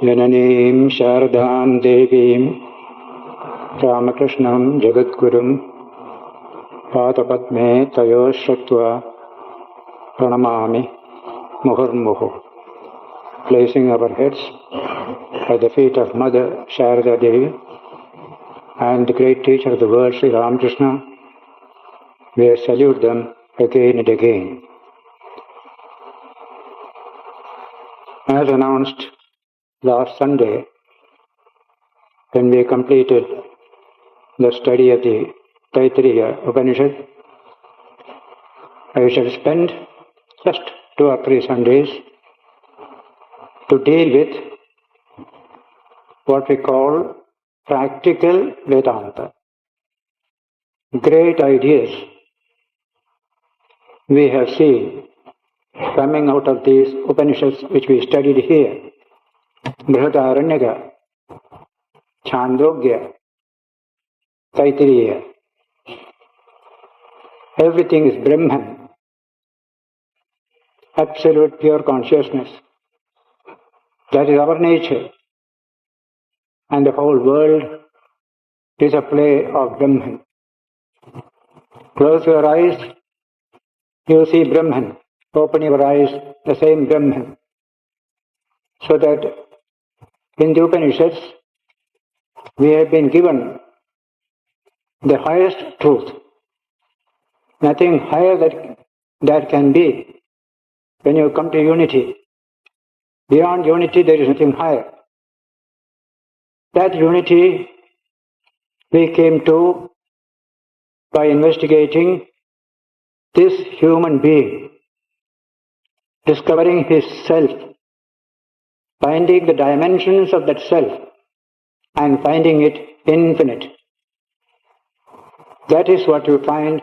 Jananīṃ Śāradāṃ Devīṃ Rāmakrishnaṃ Jagadgurum Pādapadmē Tayo Shratvā Pranamāmi Muhurmuhu. Placing our heads at the feet of Mother Sharada Devi and the great teacher of the world, Sri Ramakrishna, we salute them again and again. As announced last Sunday, when we completed the study of the Taittiriya Upanishad, I shall spend just 2 or 3 Sundays to deal with what we call practical Vedanta. Great ideas we have seen coming out of these Upanishads which we studied here. Brihadaranyaka, Chandogya, Taittiriya. Everything is Brahman, absolute pure consciousness. That is our nature. And the whole world is a play of Brahman. Close your eyes, you see Brahman. Open your eyes, the same Brahman. So that in the Upanishads, we have been given the highest truth. Nothing higher that can be when you come to unity. Beyond unity, there is nothing higher. That unity we came to by investigating this human being, discovering his self, finding the dimensions of that self and finding it infinite. That is what you find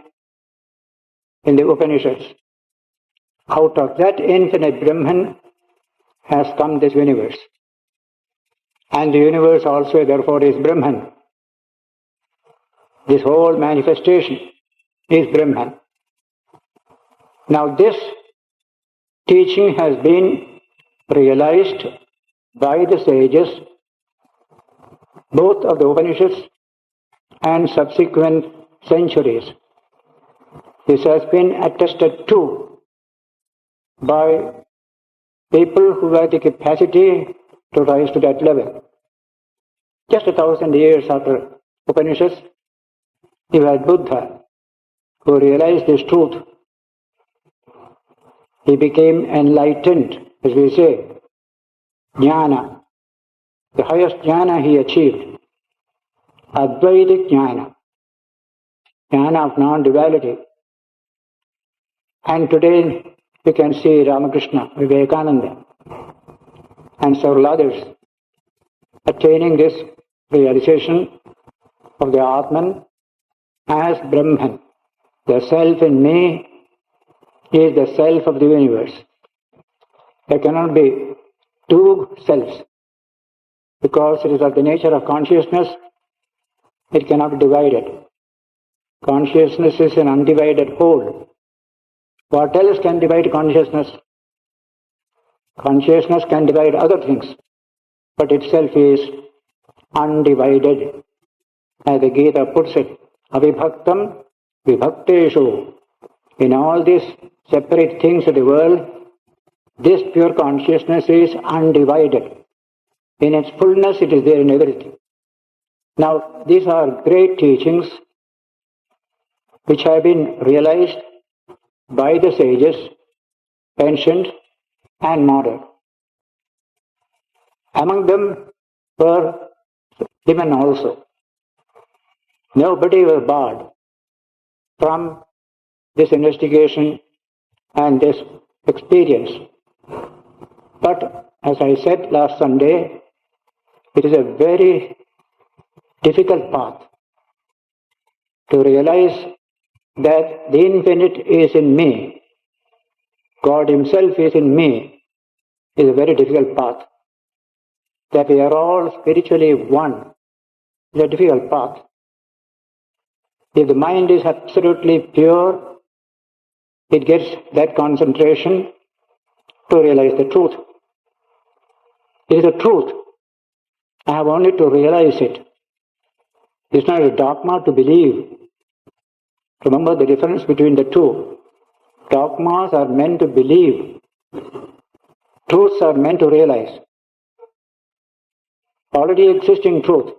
in the Upanishads. Out of that infinite Brahman has come this universe. And the universe also therefore is Brahman. This whole manifestation is Brahman. Now this teaching has been realized by the sages, both of the Upanishads and subsequent centuries. This has been attested to by people who have the capacity to rise to that level. Just 1,000 years after Upanishads, you had Buddha, who realized this truth. He became enlightened, as we say, Jnana. The highest Jnana he achieved, Advaitic Jnana, Jnana of non-duality. And today we can see Ramakrishna, Vivekananda, and several others attaining this realization of the Atman as Brahman. The self in me is the self of the universe. There cannot be two selves, because it is of the nature of consciousness, it cannot be divided. Consciousness is an undivided whole. What else can divide consciousness? Consciousness can divide other things, but itself is undivided. As the Gita puts it, avibhaktam vibhakteshu. In all these separate things of the world, this pure consciousness is undivided. In its fullness, it is there in everything. Now, these are great teachings which have been realized by the sages, ancient and modern. Among them were women also. Nobody was barred from this investigation and this experience. But as I said last Sunday, it is a very difficult path to realize that the infinite is in me, God himself is in me, is a very difficult path. That we are all spiritually one is a difficult path. If the mind is absolutely pure, it gets that concentration to realize the truth. It is the truth I have only to realize it. It's not a dogma to believe. Remember the difference between the two. Dogmas are meant to believe. Truths are meant to realize. Already existing truth.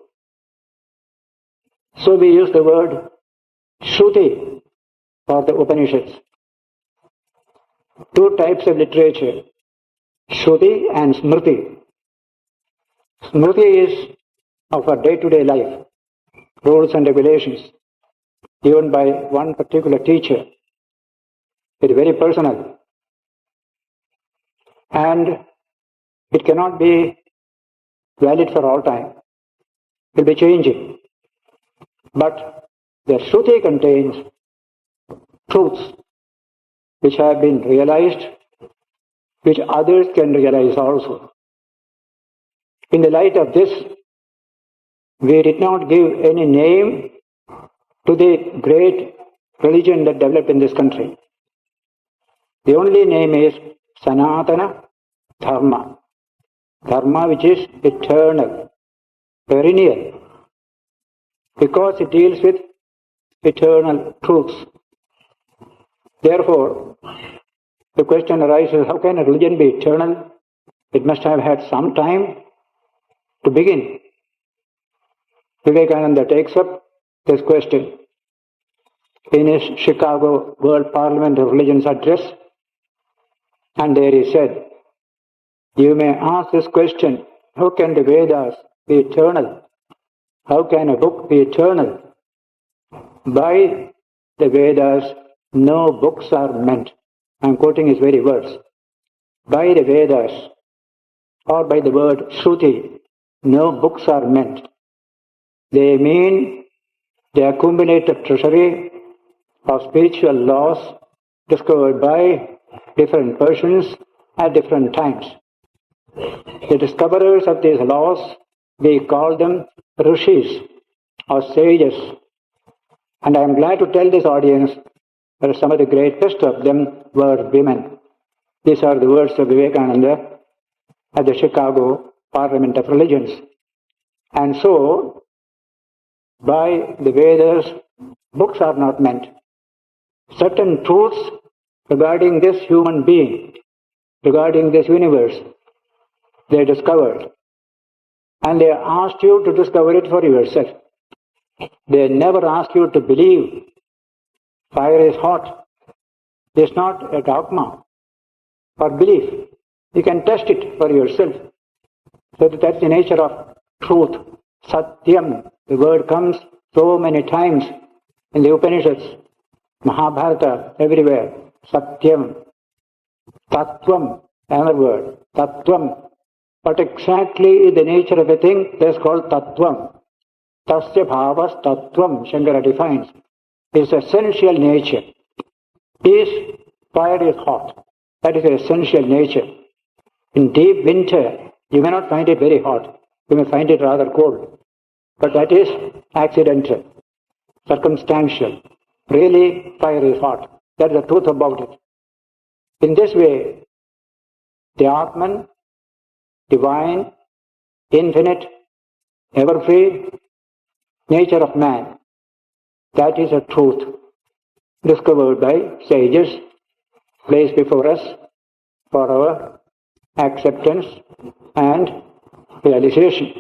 So we use the word Shruti for the Upanishads. Two types of literature, Shruti and Smriti. Smriti is of our day-to-day life, rules and regulations, given by one particular teacher. It is very personal. And it cannot be valid for all time. It will be changing. But the Shruti contains truths which have been realized, which others can realize also. In the light of this, we did not give any name to the great religion that developed in this country. The only name is Sanatana Dharma. Dharma which is eternal, perennial, because it deals with eternal truths. Therefore, the question arises, how can a religion be eternal? It must have had some time to begin. Vivekananda takes up this question in his Chicago World Parliament of Religions address, and there he said, you may ask this question, how can the Vedas be eternal? How can a book be eternal? By the Vedas, no books are meant. I am quoting his very words. By the Vedas, or by the word Shruti, no books are meant. They mean the accumulated treasury of spiritual laws discovered by different persons at different times. The discoverers of these laws, we call them rishis or sages. And I am glad to tell this audience that some of the greatest of them were women. These are the words of Vivekananda at the Chicago Parliament of Religions. And so, by the Vedas, books are not meant. Certain truths regarding this human being, regarding this universe, they discovered. And they asked you to discover it for yourself. They never ask you to believe. Fire is hot. It's not a dogma or belief. You can test it for yourself. So that's the nature of truth. Satyam. The word comes so many times in the Upanishads, Mahabharata, everywhere. Satyam. Tattvam, another word. Tattvam. What exactly is the nature of a thing? That's called tattvam. Tasya bhavas tattvam, Shankara defines. Its essential nature is fire is hot. That is the essential nature. In deep winter, you may not find it very hot. You may find it rather cold. But that is accidental, circumstantial. Really, fire is hot. That is the truth about it. In this way, the Atman, divine, infinite, ever-free nature of man, that is a truth discovered by sages, placed before us for our acceptance and realization,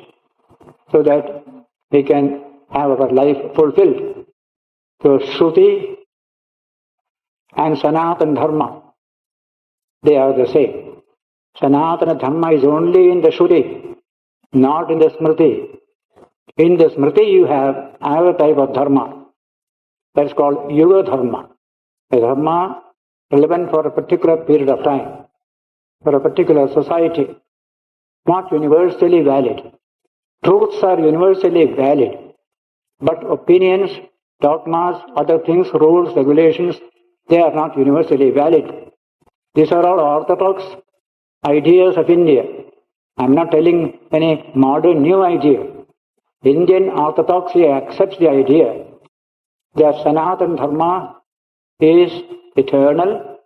so that we can have our life fulfilled. So Shruti and Sanatana Dharma, they are the same. Sanatana Dharma is only in the Shruti, not in the Smriti. In the Smriti you have another type of Dharma. That is called Yuga Dharma. A Dharma relevant for a particular period of time, for a particular society, not universally valid. Truths are universally valid, but opinions, dogmas, other things, rules, regulations, they are not universally valid. These are all orthodox ideas of India. I am not telling any modern new idea. Indian orthodoxy accepts the idea that Sanatana Dharma is eternal,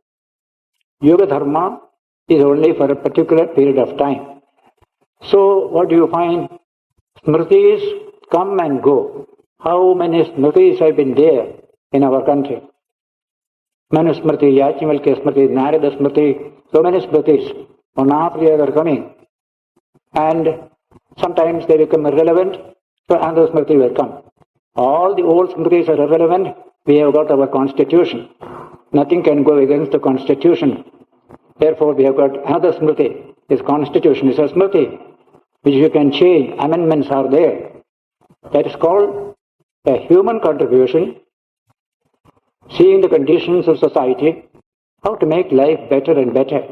Yuga Dharma is only for a particular period of time. So what do you find Smritis come and go. How many smritis have been there in our country? Manusmriti, Yachivalkya Smriti, Narada Smriti, so many smritis. One after the other coming. And sometimes they become irrelevant, so another smriti will come. All the old smritis are irrelevant. We have got our constitution. Nothing can go against the constitution. Therefore, we have got another smriti. This constitution is a smriti, which you can change. Amendments are there. That is called a human contribution, seeing the conditions of society, how to make life better and better.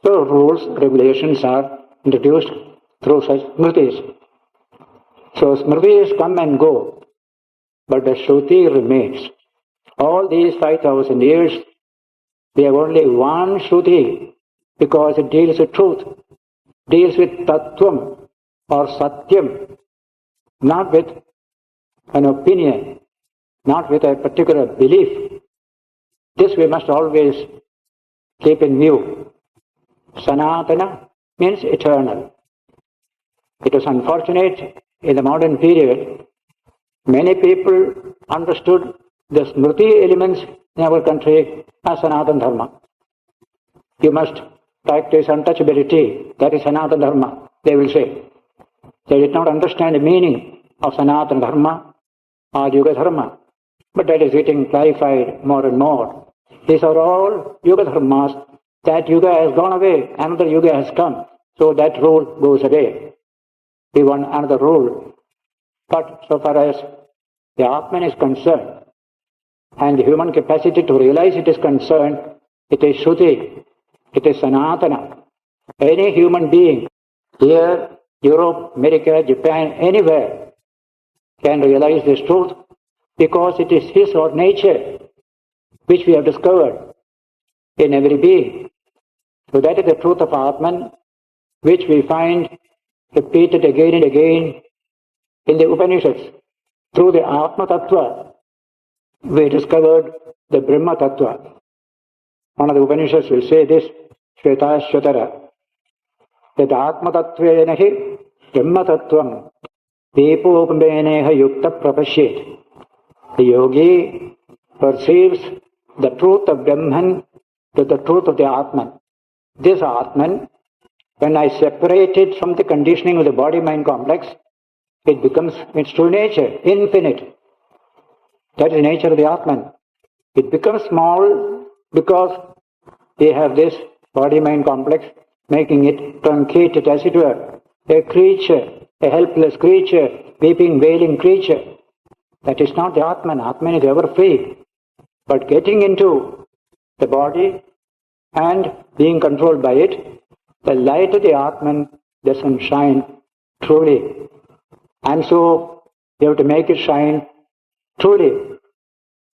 So rules, regulations are introduced through such smritis. So smritis come and go, but the Shruti remains. All these 5,000 years, we have only one Shruti, because it deals with truth, deals with Tattvam or Satyam, not with an opinion, not with a particular belief. This we must always keep in view. Sanatana means eternal. It was unfortunate in the modern period, many people understood the Smriti elements in our country as Sanatana Dharma. You must practice untouchability, that is Sanatana Dharma, they will say. They did not understand the meaning of Sanatana Dharma or Yuga Dharma, but that is getting clarified more and more. These are all Yuga Dharmas. That Yuga has gone away, another Yuga has come, so that rule goes away. We want another rule. But so far as the Atman is concerned, and the human capacity to realize it is concerned, it is Shruti, it is Sanatana. Any human being, here, Europe, America, Japan, anywhere, can realize this truth, because it is his or nature which we have discovered in every being. So that is the truth of Atman, which we find repeated again and again in the Upanishads. Through the Atma Tattva, we discovered the Brahma Tattva. One of the Upanishads will say this, Shveta Shvatara, that Atma Tattvena hi Brahma Tattvam Deepopameneha Yukta Prapashyet. The yogi perceives the truth of Brahman to the truth of the Atman. This Atman, when I separate it from the conditioning of the body-mind complex, it becomes its true nature, infinite. That is the nature of the Atman. It becomes small because we have this body-mind complex, making it truncated, as it were, a creature, a helpless creature, weeping, wailing creature. That is not the Atman. Atman is ever free. But getting into the body and being controlled by it, the light of the Atman doesn't shine truly. And so you have to make it shine truly.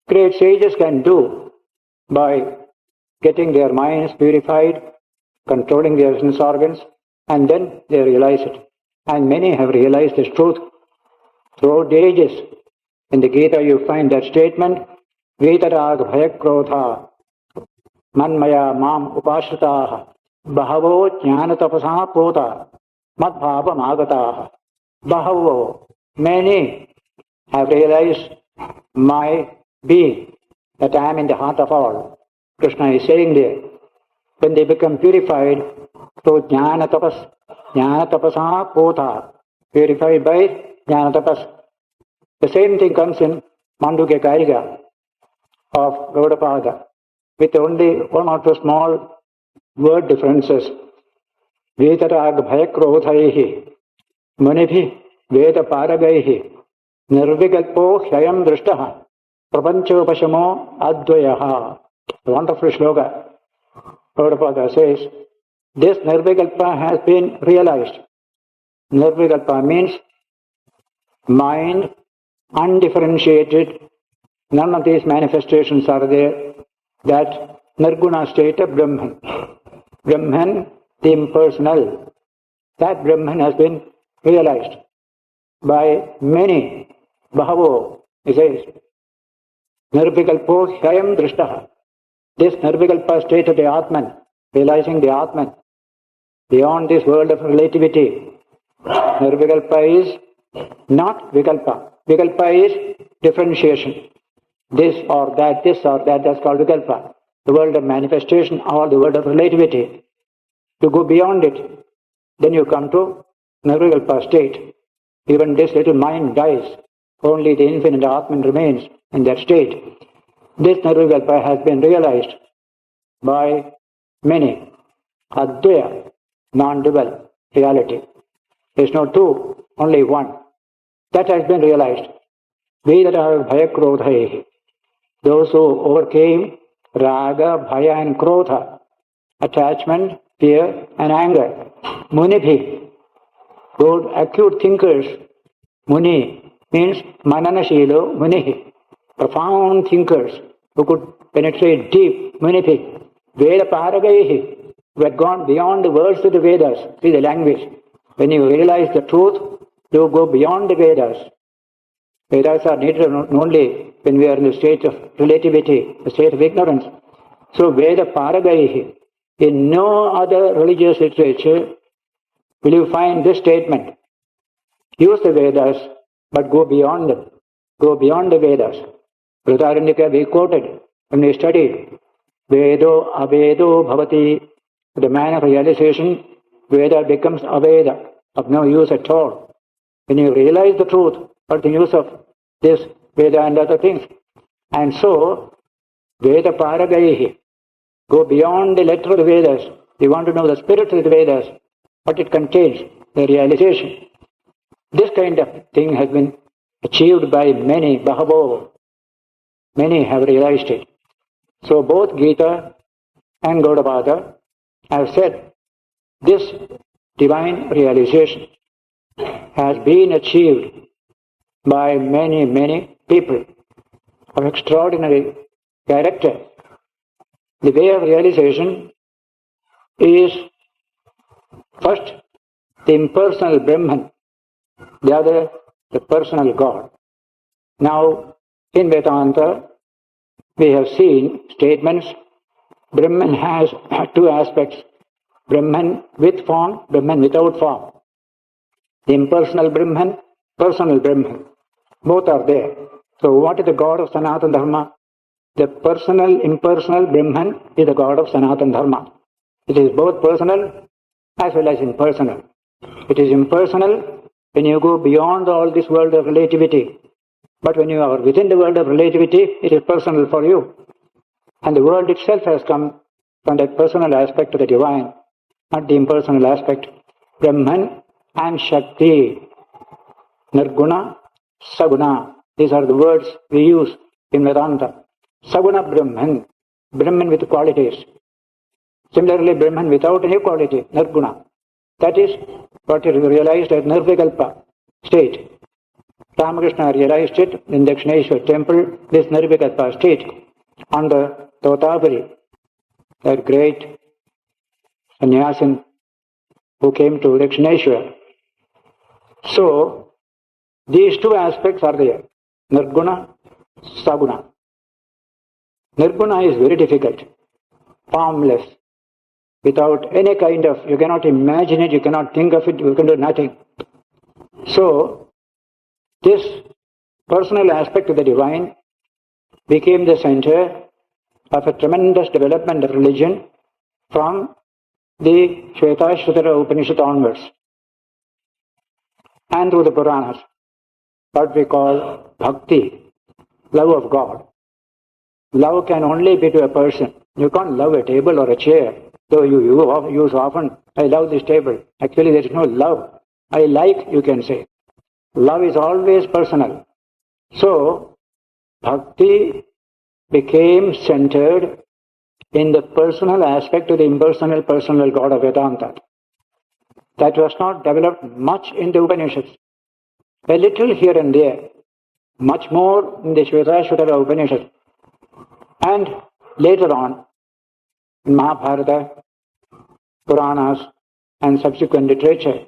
Great sages can do by getting their minds purified, controlling their sense organs, and then they realize it. And many have realized this truth throughout the ages. In the Gita you find that statement, Vetarag Bhayakrotha Manmaya Mam Upashritaha Bahavo Jnana Tapasa Pota Madbhava Magataha. Bahavo, many have realized my being, that I am in the heart of all. Krishna is saying there, when they become purified through Jnana Tapasa Pota, purified by Jnana Tapas. The same thing comes in Mandukya Kariga of Gaudapada, with only one or two small word differences. Vetarag Bhayakrodhaihi Munibhi Veda Paragaihi Nirvigalpo Hyayam Drishtaha Prapanchopashamo Advayaha. Wonderful shloka. Gaudapada says, this Nirvigalpa has been realized. Nirvigalpa means mind undifferentiated. None of these manifestations are there. That Nirguna state of Brahman. Brahman, the impersonal. That Brahman has been realized by many. Bahavo, he says, Nirvikalpo Hyayam Drishtaha. This Nirvikalpa state of the Atman, realizing the Atman, beyond this world of relativity. Nirvikalpa is not Vikalpa. Vikalpa is differentiation. This or that, that's called Vikalpa. The world of manifestation or the world of relativity. You go beyond it, then you come to Nirvikalpa state. Even this little mind dies. Only the infinite Atman remains in that state. This Nirvikalpa has been realized by many. Advaya, non-dual reality. There is no two, only one. That has been realized. Vedara bhaya krodhaihi. Those who overcame raga, bhaya and krodha, attachment, fear and anger. Munibhi, good acute thinkers. Muni means mananashilo munihi, profound thinkers who could penetrate deep. Munibhi, Veda paragaihi, who had gone beyond the words of the Vedas. See the language. When you realize the truth, you go beyond the Vedas. Vedas are needed only when we are in the state of relativity, the state of ignorance. So Veda paragaihi. In no other religious literature will you find this statement. Use the Vedas, but go beyond them. Go beyond the Vedas. Brihadaranyaka we quoted when we studied. Vedo avedo bhavati. The man of realization, Veda becomes aveda, of no use at all. When you realize the truth, what's the use of this Veda and other things? And so, Veda paragaihi. Go beyond the letter of the Vedas. You want to know the spirit of the Vedas, what it contains, the realization. This kind of thing has been achieved by many, Bahavo. Many have realized it. So both Gita and Gaudapada have said this divine realization has been achieved by many, many people of extraordinary character. The way of realization is first the impersonal Brahman, the other the personal God. Now, in Vedanta, we have seen statements. Brahman has two aspects, Brahman with form, Brahman without form. The impersonal Brahman, personal Brahman, both are there. So what is the God of Sanatana Dharma? The personal, impersonal Brahman is the God of Sanatana Dharma. It is both personal as well as impersonal. It is impersonal when you go beyond all this world of relativity. But when you are within the world of relativity, it is personal for you. And the world itself has come from that personal aspect of the divine, not the impersonal aspect. Brahman and Shakti. Nirguna, Saguna. These are the words we use in Vedanta. Saguna Brahman. Brahman with qualities. Similarly, Brahman without any quality, Nirguna. That is what is realized as Nirvikalpa state. Ramakrishna realized it in the Dakshineshwar temple, this Nirvikalpa state, on the Totapuri, that great sannyasin who came to Dakshineshwar. So, these two aspects are there, Nirguna, Saguna. Nirguna is very difficult, formless, without any kind of, you cannot imagine it, you cannot think of it, you can do nothing. So, this personal aspect of the divine became the center of a tremendous development of religion from the Shvetashvatara Upanishad onwards and through the Puranas, what we call bhakti, love of God. Love can only be to a person. You can't love a table or a chair, though you use often, I love this table. Actually, there is no love. I like, you can say. Love is always personal. So, bhakti became centered in the personal aspect of the impersonal personal God of Vedanta. That was not developed much in the Upanishads. A little here and there. Much more in the Shvetashvatara Upanishad. And later on, in Mahabharata, Puranas, and subsequent literature.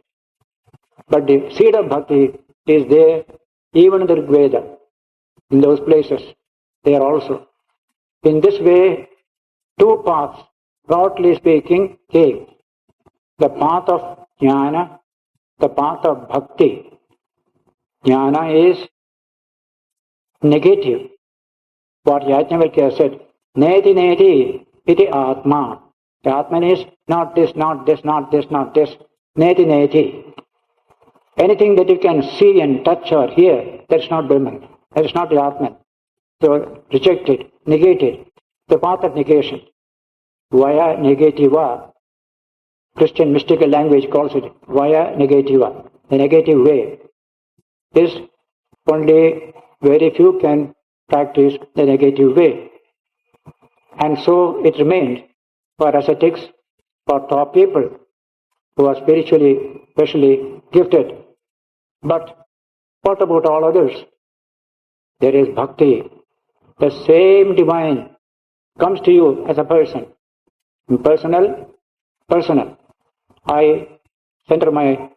But the seed of bhakti is there even in the Rig Veda, in those places, there also. In this way, two paths, broadly speaking, came. The path of jnana, the path of bhakti. Jnana is negative. What Yajnavalkya said, Neti Neti iti Atma. The Atman is not this, not this, not this, not this. Neti Neti. Anything that you can see and touch or hear, that's not Brahman. That is not the Atman. So reject it, negate it. The path of negation. Via negativa. Christian mystical language calls it via negativa. The negative way is only very few can practice the negative way. And so it remained for ascetics, for top people who are spiritually, especially gifted. But what about all others? There is bhakti. The same divine comes to you as a person. Personal. I center my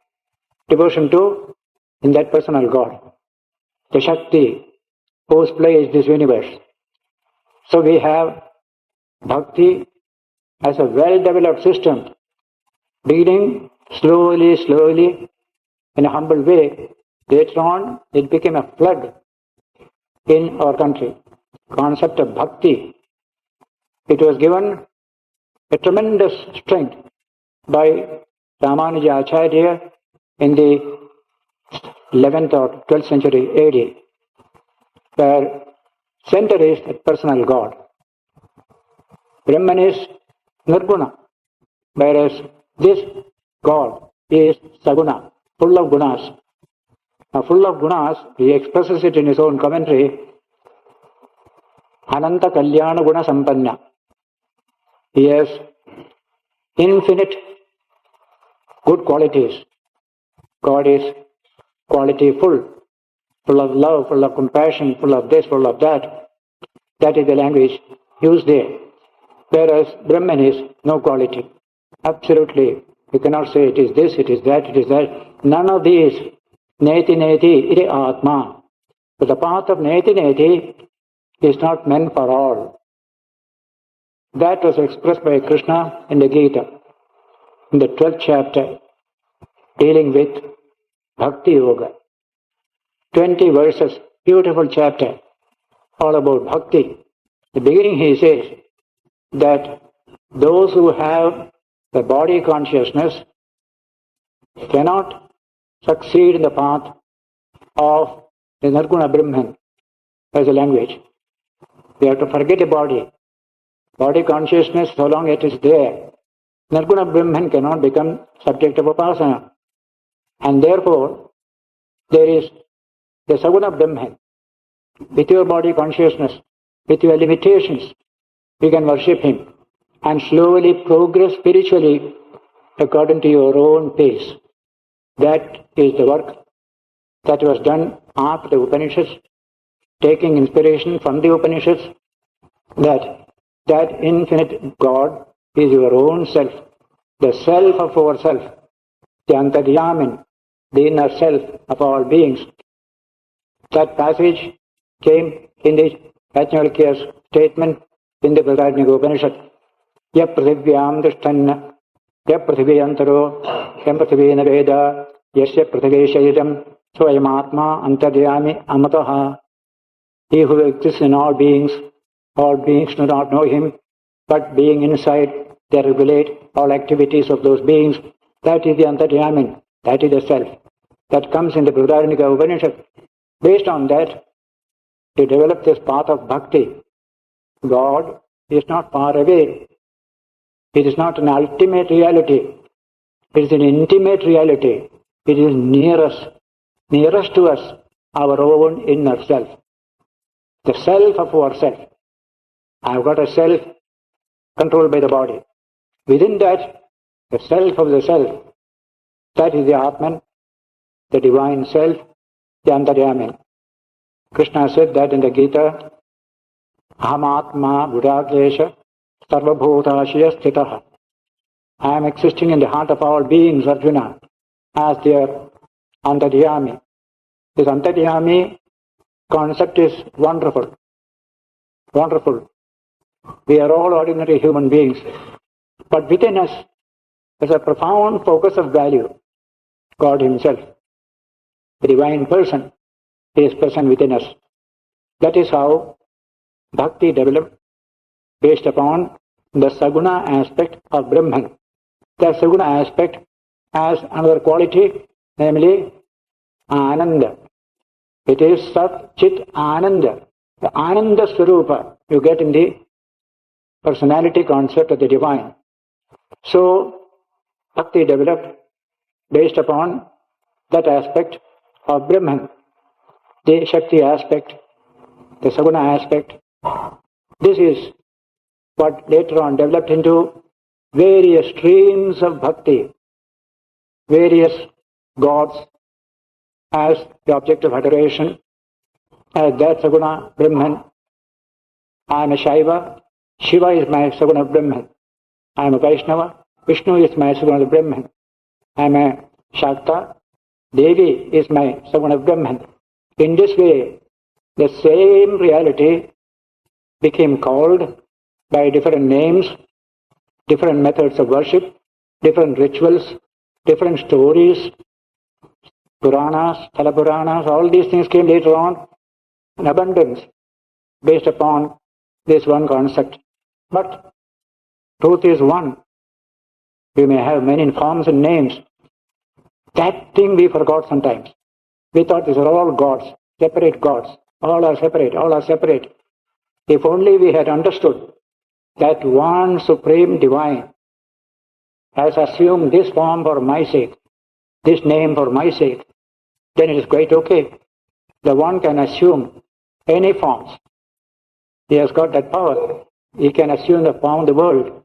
devotion to in that personal God. The Shakti whose play is this universe. So we have bhakti as a well-developed system, beginning slowly, in a humble way. Later on, it became a flood in our country. Concept of bhakti. It was given a tremendous strength by Ramanuja Acharya in the 11th or 12th century AD, where center is the personal God. Brahman is Nirguna, whereas this God is Saguna, full of gunas. Now, full of gunas, he expresses it in his own commentary, Anantha Kalyana Guna Sampanna. He has infinite good qualities. God is quality full of love, full of compassion, full of this, full of that. That is the language used there. Whereas Brahman is no quality. Absolutely. You cannot say it is this, it is that, it is that. None of these. Neti Neti iti Atma. But the path of Neti Neti is not meant for all. That was expressed by Krishna in the Gita, in the 12th chapter, dealing with Bhakti Yoga. 20 verses, beautiful chapter, all about Bhakti. The beginning he says that those who have the body consciousness cannot succeed in the path of the Nirguna Brahman as a language. They have to forget the body. Body consciousness, so long it is there, Nirguna Brahman cannot become subject of upasana. And therefore, there is the Saguna Brahman. With your body consciousness, with your limitations, you can worship him and slowly progress spiritually according to your own pace. That is the work that was done after the Upanishads, taking inspiration from the Upanishads, that infinite God is your own self, the self of ourself, the Antaryamin, the inner self of all beings. That passage came in the Yajnavalkya's statement in the Brihadaranyaka Upanishad. Ya prithivyam drishthanna, ya prithiviyantaro, ya prithivena veda, yasya prithiveshayidam, swayamatma antaryami amataha. He who exists in all beings do not know him, but being inside, they regulate all activities of those beings. That is the Antaryamin, that is the self. That comes in the Brihadaranyaka Upanishad. Based on that, to develop this path of bhakti, God is not far away. It is not an ultimate reality. It is an intimate reality. It is nearest to us, our own inner self. The self of ourself. I have got a self controlled by the body. Within that, the self of the self, that is the Atman, the divine self, the Antaryamin. Krishna said that in the Gita, Aham Atma Buddhakesha Sarvabhutashya Sthitaha. I am existing in the heart of all beings, Arjuna, as their Antaryami. This Antaryami concept is wonderful. Wonderful. We are all ordinary human beings. But within us, there's a profound focus of value, God himself. the divine person, is present within us. That is how bhakti developed based upon the saguna aspect of Brahman. The saguna aspect has another quality, namely Ananda. It is Sat Chit Ananda. The Ananda Swarupa you get in the personality concept of the divine. So, bhakti developed based upon that aspect of Brahman, the Shakti aspect, the Saguna aspect. This is what later on developed into various streams of bhakti, various gods as the object of adoration, as that Saguna Brahman. I am a Shaiva, Shiva is my Saguna Brahman. I am a Vaishnava, Vishnu is my Saguna Brahman. I am a Shakta, Devi is my Saguna Brahman. In this way, the same reality became called by different names, different methods of worship, different rituals, different stories, Puranas, Thala Puranas, all these things came later on in abundance based upon this one concept. But truth is one. We may have many forms and names. That thing we forgot sometimes. We thought these are all gods, separate gods. All are separate, all are separate. If only we had understood that one supreme divine has assumed this form for my sake, this name for my sake, then it is quite okay. The one can assume any forms. He has got that power. He can assume the form of the world.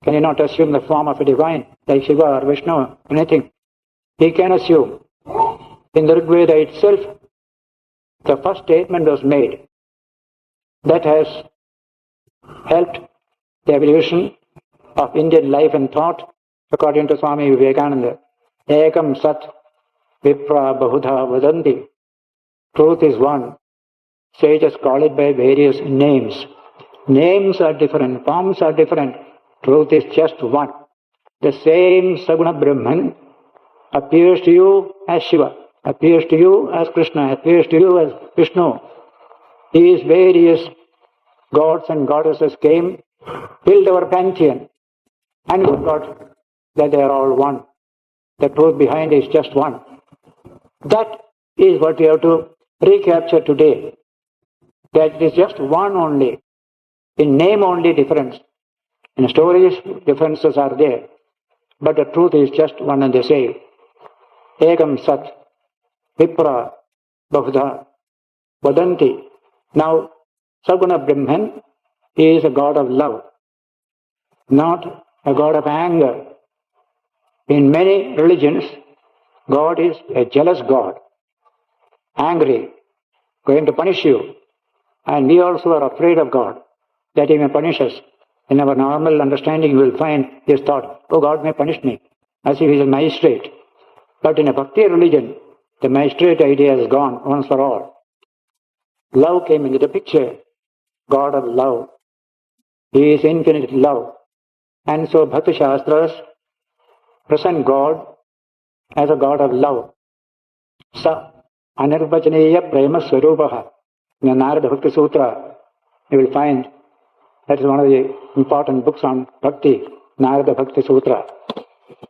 Can he not assume the form of a divine, like Shiva or Vishnu or anything? He can assume. In the Rig Veda itself, the first statement was made that has helped the evolution of Indian life and thought, according to Swami Vivekananda. Ekam Sat Vipra Bahudha Vadanti. Truth is one. Sages call it by various names. Names are different, forms are different. Truth is just one. The same Saguna Brahman appears to you as Shiva, appears to you as Krishna, appears to you as Vishnu. These various gods and goddesses came, filled our pantheon, and we forgot that they are all one. The truth behind is just one. That is what we have to recapture today. That it is just one only. In name only difference. In stories differences are there. But the truth is just one and the same. Ekam Sat Vipra Bahudha Vadanti. Now, Saguna Brahman is a god of love, not a god of anger. In many religions, God is a jealous God, angry, going to punish you. And we also are afraid of God, that He may punish us. In our normal understanding, you will find this thought, oh, God may punish me, as if He is a magistrate. But in a Bhakti religion, the magistrate idea is gone once for all. Love came into the picture, God of love. He is infinite love. And so Bhakti Shastras present God as a God of love. Sa Anirvachaneya Prema Swarupaha. In the Narada Bhakti Sutra, you will find that is one of the important books on Bhakti, Narada Bhakti Sutra.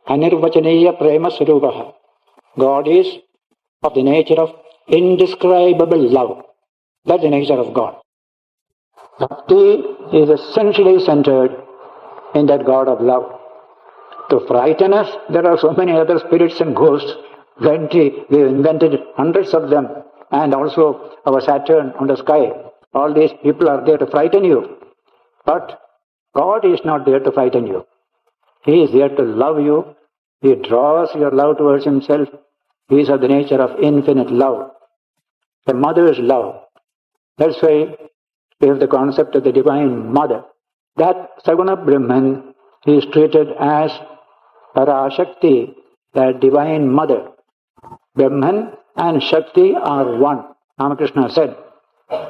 Anirvachaneya Prema Swarupaha. God is of the nature of indescribable love. That's the nature of God. Bhakti is essentially centered in that God of love. To frighten us, there are so many other spirits and ghosts. Plenty, we have invented hundreds of them. And also our Saturn on the sky. All these people are there to frighten you. But God is not there to frighten you. He is there to love you. He draws your love towards Himself. He is of the nature of infinite love. The mother's love. That's why we have the concept of the Divine Mother. That Saguna Brahman is treated as Parashakti, the Divine Mother. Brahman and Shakti are one. Ramakrishna said,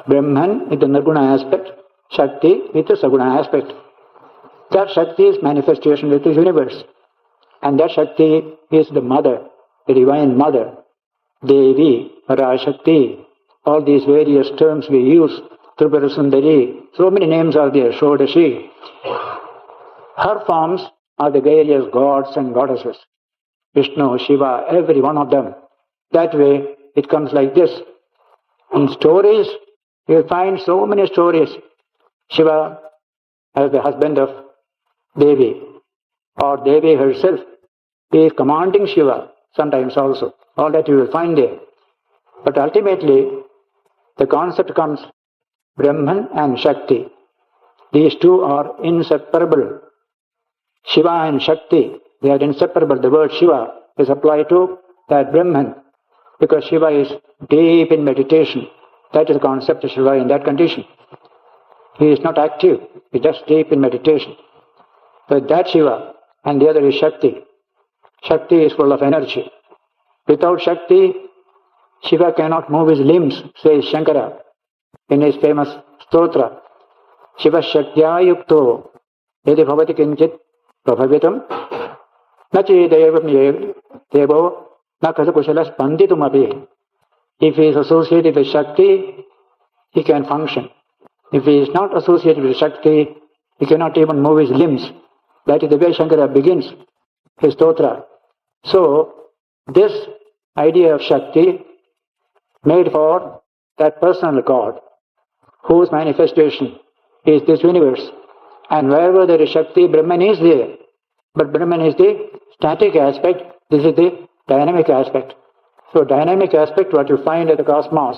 Brahman with the Nirguna aspect, Shakti with the Saguna aspect. That Shakti is manifestation with the universe. And that Shakti is the Mother, the Divine Mother. Devi, Parashakti, all these various terms we use, Tripura Sundari, so many names are there, Shodashi. Her forms are the various gods and goddesses, Vishnu, Shiva, every one of them. That way, it comes like this. In stories, you find so many stories. Shiva as the husband of Devi, or Devi herself is commanding Shiva sometimes also. All that you will find there. But ultimately, the concept comes Brahman and Shakti. These two are inseparable. Shiva and Shakti, they are inseparable. The word Shiva is applied to that Brahman because Shiva is deep in meditation. That is the concept of Shiva in that condition. He is not active, he is just deep in meditation. So that Shiva, and the other is Shakti. Shakti is full of energy. Without Shakti, Shiva cannot move his limbs, says Shankara in his famous stotra. Shiva Shaktya Yukto Yedi Bhavati Kinchit Prabhavitam Nachi Devam Devo Nakasakushalas Panditum Abhi. If he is associated with Shakti, he can function. If he is not associated with Shakti, he cannot even move his limbs. That is the way Shankara begins his stotra. So, this idea of Shakti made for that personal God, whose manifestation is this universe. And wherever there is Shakti, Brahman is there. But Brahman is the static aspect, this is the dynamic aspect. So dynamic aspect, what you find in the cosmos.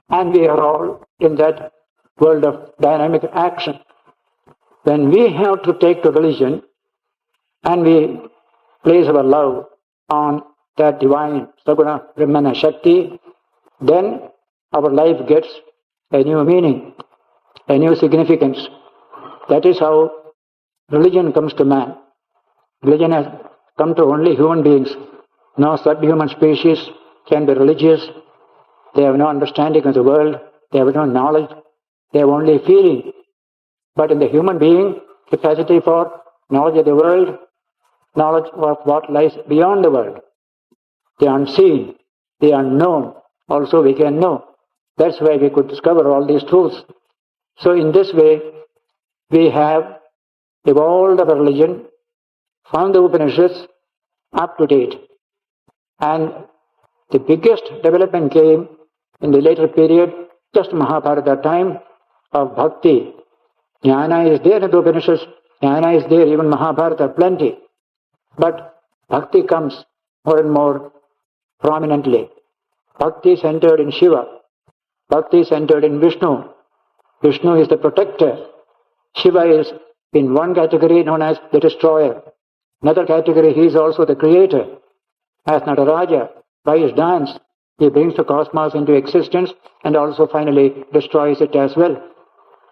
And we are all in that world of dynamic action. When we have to take to religion and we place our love on that divine Saguna, Brahmana, Shakti, then our life gets a new meaning, a new significance. That is how religion comes to man. Religion has come to only human beings. No subhuman species can be religious. They have no understanding of the world. They have no knowledge. They have only feeling. But in the human being, capacity for knowledge of the world, knowledge of what lies beyond the world, the unseen, the unknown, also we can know. That's why we could discover all these truths. So in this way, we have evolved our religion from the Upanishads up to date. And the biggest development came in the later period, just Mahabharata time of bhakti. Jnana is there in the Upanishads, Jnana is there, even Mahabharata, plenty. But bhakti comes more and more prominently. Bhakti centered in Shiva. Bhakti centered in Vishnu. Vishnu is the protector. Shiva is in one category known as the destroyer. Another category, he is also the creator. As Nataraja, by his dance, he brings the cosmos into existence and also finally destroys it as well.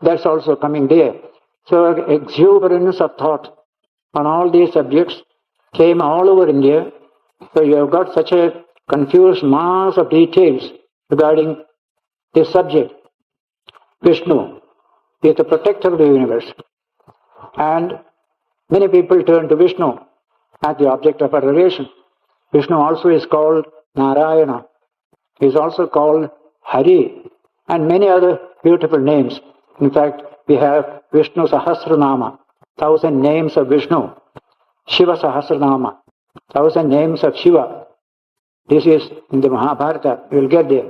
That's also coming there. So exuberance of thought on all these subjects came all over India. So you have got such a confused mass of details regarding this subject. Vishnu is the protector of the universe. And many people turn to Vishnu as the object of adoration. Vishnu also is called Narayana. He is also called Hari and many other beautiful names. In fact, we have Vishnu Sahasranama, 1,000 names of Vishnu. Shiva Sahasranama, 1,000 names of Shiva. This is in the Mahabharata, you will get there.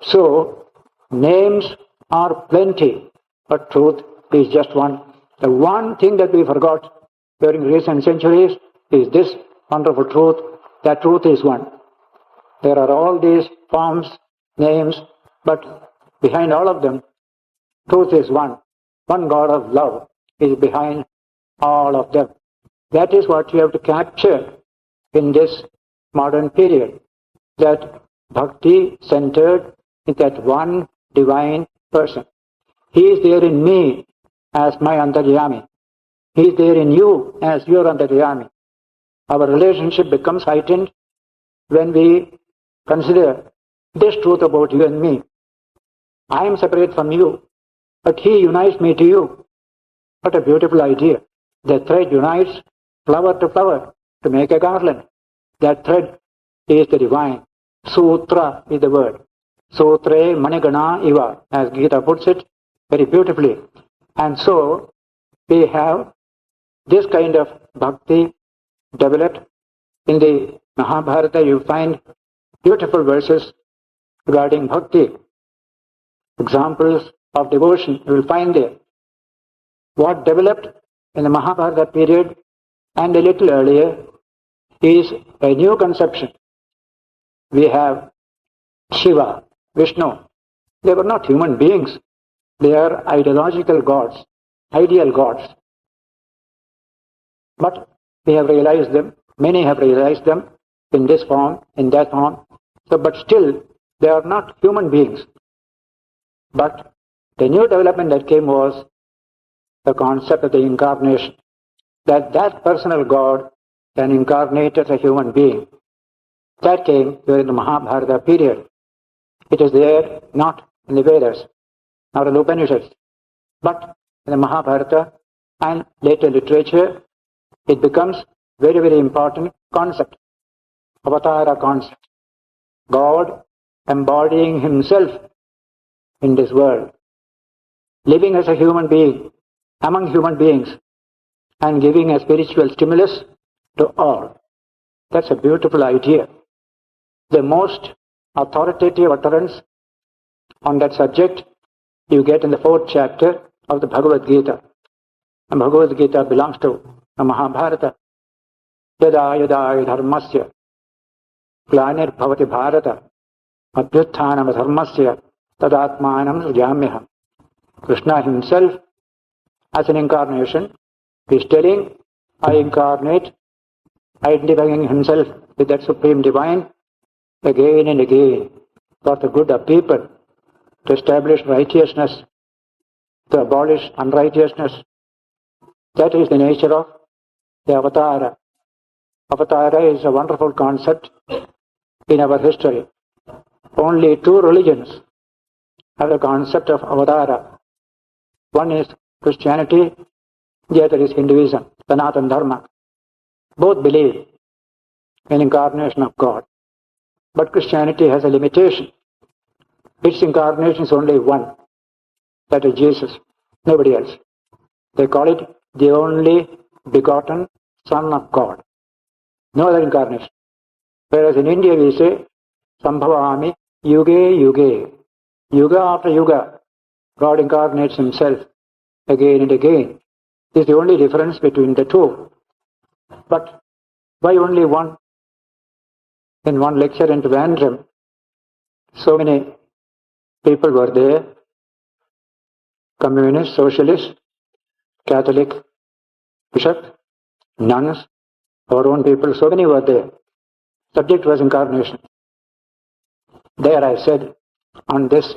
So, names are plenty, but truth is just one. The one thing that we forgot during recent centuries is this wonderful truth. That truth is one. There are all these forms, names, but behind all of them, truth is one. One God of love is behind all of them. That is what you have to capture in this modern period. That bhakti centered in that one divine person. He is there in me as my Antaryami. He is there in you as your Antaryami. Our relationship becomes heightened when we consider this truth about you and me. I am separate from you, but he unites me to you. What a beautiful idea. The thread unites flower to make a garland. That thread is the divine. Sutra is the word. Sutre manigana iva, as Gita puts it very beautifully. And so we have this kind of bhakti developed. In the Mahabharata you find beautiful verses regarding bhakti, examples of devotion you will find there. What developed in the Mahabharata period and a little earlier is a new conception. We have Shiva, Vishnu. They were not human beings. They are ideological gods, ideal gods. But we have realized them, many have realized them in this form, in that form. So, but still, they are not human beings. But the new development that came was the concept of the incarnation, that personal God can incarnate as a human being. That came during the Mahabharata period. It is there not in the Vedas, not in the Upanishads, but in the Mahabharata and later literature. It becomes very, very important concept, avatara concept. God embodying himself in this world, living as a human being among human beings and giving a spiritual stimulus to all. That's a beautiful idea. The most authoritative utterance on that subject you get in the 4th chapter of the Bhagavad Gita. And Bhagavad Gita belongs to the Mahabharata. Yada yada dharmasya glanir bhavati bharata abhyutthanam dharmasya tadatmanam sujamyaham. Krishna himself, as an incarnation, is telling, I incarnate, identifying himself with that supreme divine again and again for the good of people, to establish righteousness, to abolish unrighteousness. That is the nature of the avatara. Avatara is a wonderful concept in our history. Only 2 religions have the concept of avatara. One is Christianity, the other is Hinduism, Sanatana Dharma. Both believe in incarnation of God. But Christianity has a limitation. Its incarnation is only one. That is Jesus, nobody else. They call it the only begotten Son of God. No other incarnation. Whereas in India we say, Sambhavami yuge yuge. Yuga after yuga, God incarnates himself again and again. This is the only difference between the two. But why only one? In one lecture in Trivandrum, so many people were there, communists, socialists, Catholic, bishop, nuns, our own people, so many were there. Subject was incarnation. There I said, on this,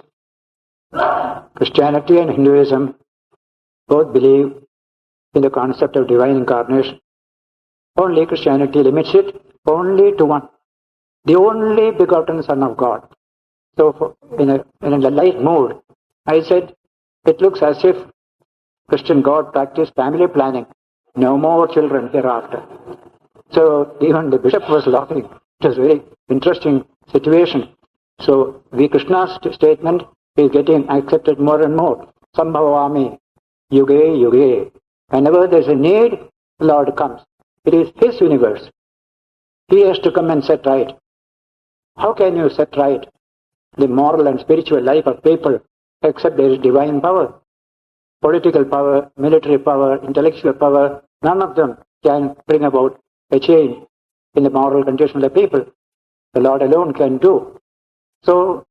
Christianity and Hinduism both believe in the concept of divine incarnation. Only Christianity limits it only to one, the only begotten Son of God. So in a light mood, I said, it looks as if Christian God practiced family planning. No more children hereafter. So even the bishop was laughing. It was a very interesting situation. So Krishna's statement is getting accepted more and more. Sambhavami yuge yuge. Whenever there is a need, the Lord comes. It is His universe. He has to come and set right. How can you set right the moral and spiritual life of people except there is divine power? Political power, military power, intellectual power, none of them can bring about a change in the moral condition of the people. The Lord alone can do. So,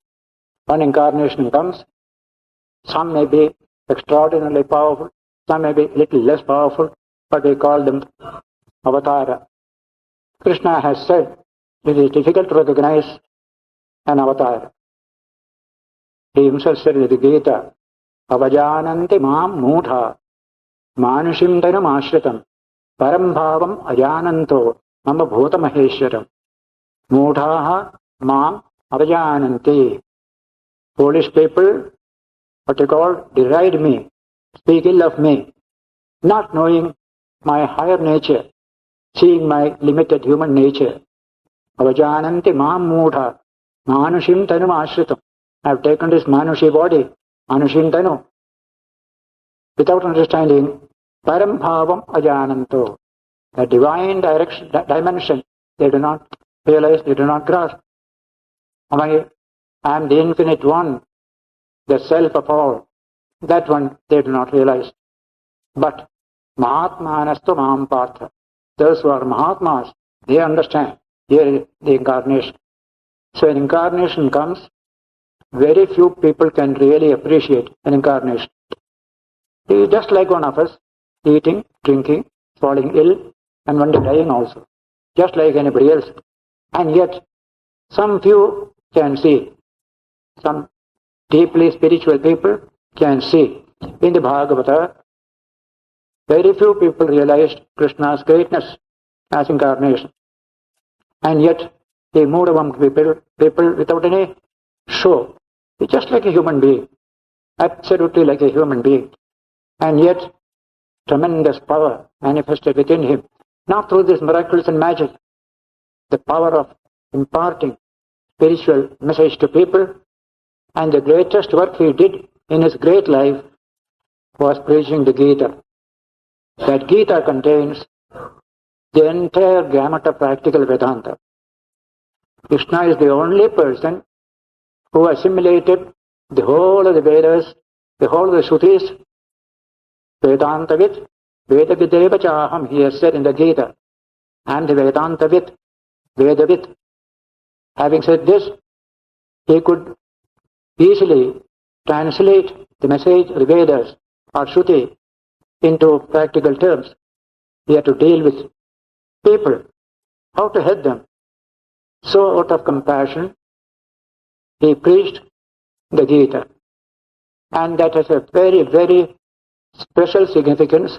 one incarnation comes. Some may be extraordinarily powerful, some may be a little less powerful, but we call them avatara. Krishna has said it is difficult to recognize an avatar. He himself said in the Gita, avajananti mam mudha manushim dhanam ashritam param bhavam ajananto mama bhuta maheshwaram mudhaha mam avajananti. Foolish people, what you call, deride me, speak ill of me, not knowing my higher nature, seeing my limited human nature. Avajananti mam mudha. Manushim Tanum Ashritam. I have taken this Manushi body, Manushim Tanu, without understanding Param Bhavam Ajananto. The divine direction, dimension, they do not realize, they do not grasp. I am the infinite one, the self of all. That one they do not realize. But Mahatmanastu Maham Partha. Those who are Mahatmas, they understand. Here is the incarnation. So when incarnation comes, very few people can really appreciate an incarnation. He is just like one of us, eating, drinking, falling ill, and one day dying also. Just like anybody else. And yet, some few can see. Some deeply spiritual people can see. In the Bhagavata, very few people realized Krishna's greatness as incarnation. And yet, he moved among people without any show. He's just like a human being. Absolutely like a human being. And yet, tremendous power manifested within him. Not through these miracles and magic. The power of imparting spiritual message to people. And the greatest work he did in his great life was preaching the Gita. That Gita contains the entire gamut of practical Vedanta. Krishna is the only person who assimilated the whole of the Vedas, the whole of the Shrutis, Vedantavit, Vedavideva Chaham, he has said in the Gita. I am the Vedantavit, Vedavit. Having said this, he could easily translate the message of the Vedas or Shruti into practical terms. He had to deal with people, how to help them. So out of compassion, he preached the Gita. And that has a very, very special significance.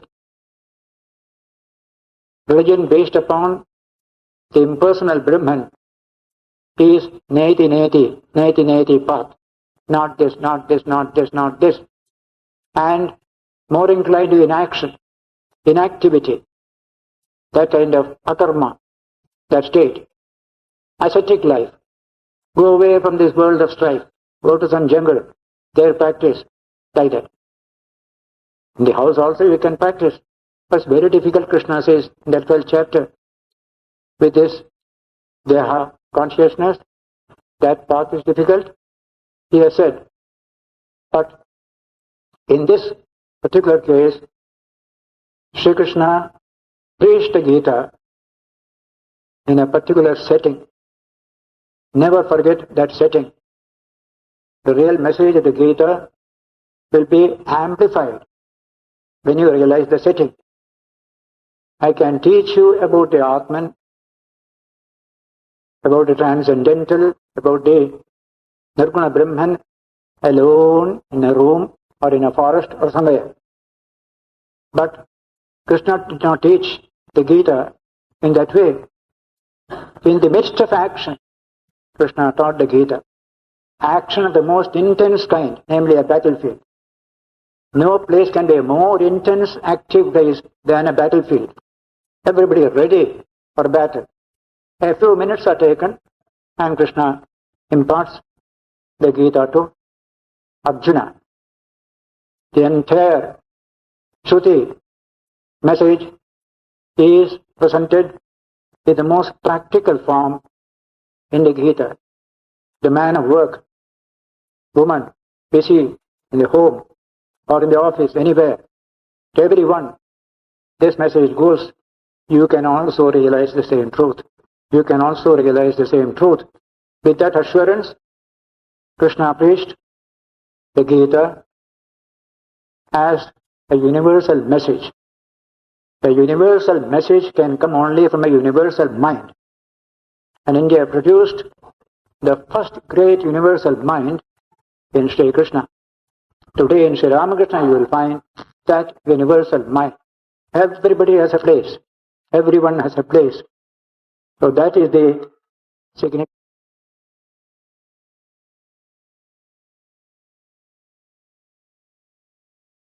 Religion based upon the impersonal Brahman is neti path. Not this, not this, not this, not this. And more inclined to inaction, inactivity, that kind of akarma, that state. Ascetic life. Go away from this world of strife. Go to some jungle. There practice like that. In the house also you can practice. But it's very difficult, Krishna says in that 12th chapter. With this Deha consciousness, that path is difficult. He has said. But in this particular case, Sri Krishna preached the Gita in a particular setting. Never forget that setting. The real message of the Gita will be amplified when you realize the setting. I can teach you about the Atman, about the transcendental, about the Nirguna Brahman alone in a room or in a forest or somewhere. But Krishna did not teach the Gita in that way. In the midst of action, Krishna taught the Gita. Action of the most intense kind, namely a battlefield. No place can be a more intense, active place than a battlefield. Everybody is ready for battle. A few minutes are taken and Krishna imparts the Gita to Arjuna. The entire Shruti message is presented in the most practical form in the Gita. The man of work, woman, busy in the home or in the office, anywhere, to everyone, this message goes. You can also realize the same truth. You can also realize the same truth. With that assurance, Krishna preached the Gita as a universal message. A universal message can come only from a universal mind. And India produced the first great universal mind in Sri Krishna. Today in Sri Ramakrishna you will find that universal mind. Everybody has a place. Everyone has a place. So that is the significance.